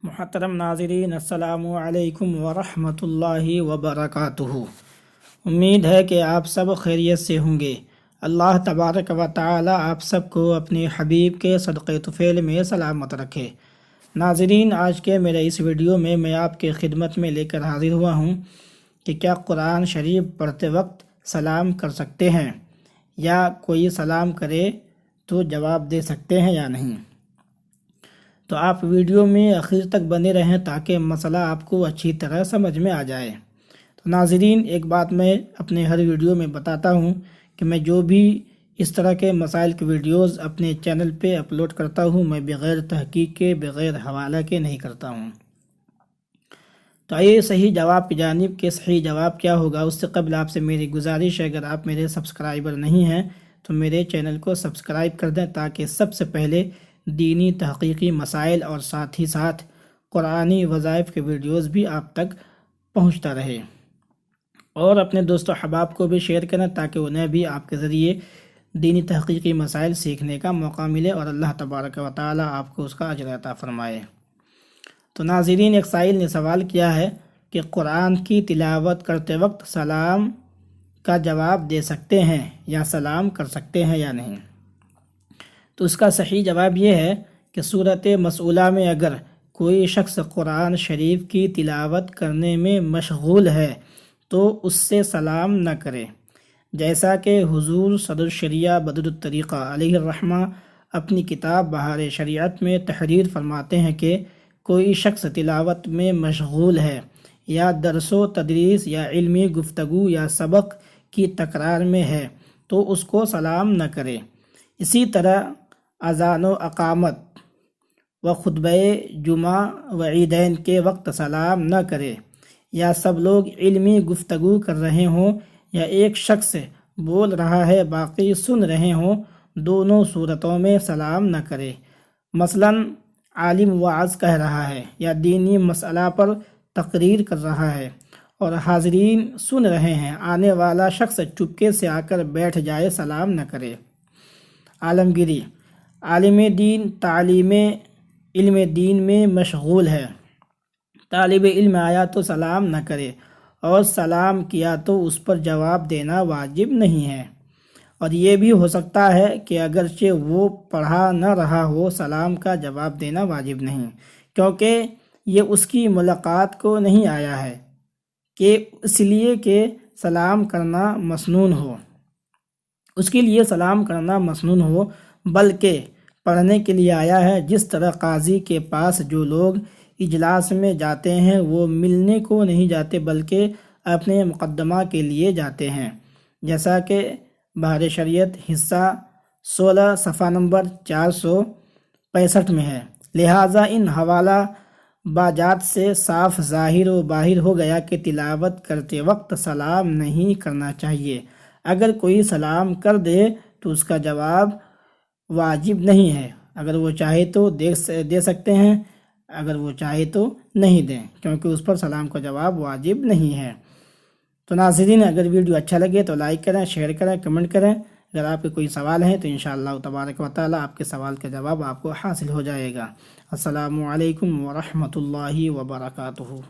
محترم ناظرین، السلام علیکم ورحمۃ اللہ وبرکاتہ۔ امید ہے کہ آپ سب خیریت سے ہوں گے۔ اللہ تبارک و تعالی آپ سب کو اپنے حبیب کے صدقے طفیل میں سلامت رکھے۔ ناظرین، آج کے میرے اس ویڈیو میں آپ کے خدمت میں لے کر حاضر ہوا ہوں کہ کیا قرآن شریف پڑھتے وقت سلام کر سکتے ہیں، یا کوئی سلام کرے تو جواب دے سکتے ہیں یا نہیں۔ تو آپ ویڈیو میں آخر تک بنے رہیں تاکہ مسئلہ آپ کو اچھی طرح سمجھ میں آ جائے۔ تو ناظرین، ایک بات میں اپنے ہر ویڈیو میں بتاتا ہوں کہ میں جو بھی اس طرح کے مسائل کے ویڈیوز اپنے چینل پہ اپلوڈ کرتا ہوں، میں بغیر تحقیق کے، بغیر حوالہ کے نہیں کرتا ہوں۔ تو آئیے صحیح جواب کی جانب کہ صحیح جواب کیا ہوگا۔ اس سے قبل آپ سے میری گزارش ہے، اگر آپ میرے سبسکرائبر نہیں ہیں تو میرے چینل کو سبسکرائب کر دیں تاکہ سب سے پہلے دینی تحقیقی مسائل اور ساتھ ہی ساتھ قرآنی وظائف کے ویڈیوز بھی آپ تک پہنچتا رہے، اور اپنے دوست و احباب کو بھی شیئر کریں تاکہ انہیں بھی آپ کے ذریعے دینی تحقیقی مسائل سیکھنے کا موقع ملے اور اللہ تبارک و تعالی آپ کو اس کا اجر عطا فرمائے۔ تو ناظرین، ایک سائل نے سوال کیا ہے کہ قرآن کی تلاوت کرتے وقت سلام کا جواب دے سکتے ہیں یا سلام کر سکتے ہیں یا نہیں۔ تو اس کا صحیح جواب یہ ہے کہ صورت مسئولہ میں اگر کوئی شخص قرآن شریف کی تلاوت کرنے میں مشغول ہے تو اس سے سلام نہ کرے، جیسا کہ حضور صدر الشریعہ بدر الطریقہ علیہ الرحمہ اپنی کتاب بہار شریعت میں تحریر فرماتے ہیں کہ کوئی شخص تلاوت میں مشغول ہے یا درس و تدریس یا علمی گفتگو یا سبق کی تکرار میں ہے تو اس کو سلام نہ کرے۔ اسی طرح اذان و اقامت و خطبہ جمعہ و عیدین کے وقت سلام نہ کرے، یا سب لوگ علمی گفتگو کر رہے ہوں یا ایک شخص بول رہا ہے باقی سن رہے ہوں، دونوں صورتوں میں سلام نہ کرے۔ مثلا عالم وعظ کہہ رہا ہے یا دینی مسئلہ پر تقریر کر رہا ہے اور حاضرین سن رہے ہیں، آنے والا شخص چپکے سے آ کر بیٹھ جائے، سلام نہ کرے۔ عالمگیری، عالم دین تعلیم علم دین میں مشغول ہے، طالب علم آیا تو سلام نہ کرے، اور سلام کیا تو اس پر جواب دینا واجب نہیں ہے۔ اور یہ بھی ہو سکتا ہے کہ اگرچہ وہ پڑھا نہ رہا ہو، سلام کا جواب دینا واجب نہیں، کیونکہ یہ اس کی ملاقات کو نہیں آیا ہے، کہ اس لیے کہ سلام کرنا مسنون ہو، اس کے لیے سلام کرنا مسنون ہو، بلکہ پڑھنے کے لیے آیا ہے۔ جس طرح قاضی کے پاس جو لوگ اجلاس میں جاتے ہیں وہ ملنے کو نہیں جاتے بلکہ اپنے مقدمہ کے لیے جاتے ہیں، جیسا کہ بہار شریعت حصہ 16 صفحہ نمبر 465 میں ہے۔ لہٰذا ان حوالہ باجات سے صاف ظاہر و باہر ہو گیا کہ تلاوت کرتے وقت سلام نہیں کرنا چاہیے۔ اگر کوئی سلام کر دے تو اس کا جواب واجب نہیں ہے، اگر وہ چاہے تو دے سکتے ہیں، اگر وہ چاہے تو نہیں دیں، کیونکہ اس پر سلام کا جواب واجب نہیں ہے۔ تو ناظرین، اگر ویڈیو اچھا لگے تو لائک کریں، شیئر کریں، کمنٹ کریں۔ اگر آپ کے کوئی سوال ہیں تو انشاءاللہ تبارک و تعالی آپ کے سوال کا جواب آپ کو حاصل ہو جائے گا۔ السلام علیکم ورحمۃ اللہ وبرکاتہ۔